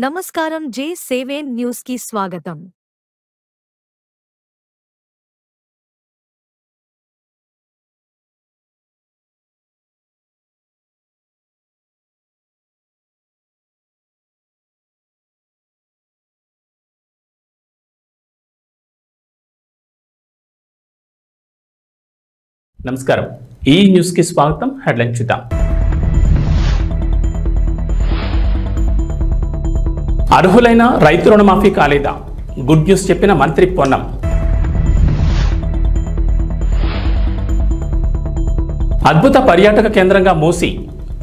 నమస్కారం J7 news కి స్వాగతం. నమస్కారం ఈ న్యూస్ కి స్వాగతం. హెడ్లైన్ చూద్దాం. అర్హులైన రైతు రుణమాఫీ కాలేదా? గుడ్ న్యూస్ చెప్పిన మంత్రి పొన్నం. అద్భుత పర్యాటక కేంద్రంగా మూసి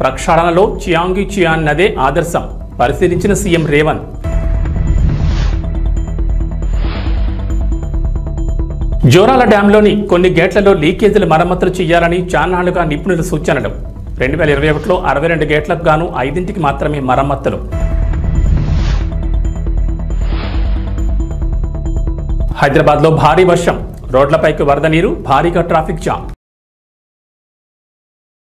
ప్రక్షాళనలో చియాంగి చియాన్ నదే ఆదర్శం పరిశీలించిన సీఎం రేవంత్. జోరాల డ్యాంలోని కొన్ని గేట్లలో లీకేజీల మరమ్మతులు చేయాలని చాన్నాళ్లుగా నిపుణుల సూచనలు. 2021లో 62 గేట్లకు గాను 5కి మాత్రమే మరమ్మతులు. హైదరాబాద్లో భారీ వర్షం, రోడ్లపైకి వరద నీరు, భారీగా ట్రాఫిక్ జామ్.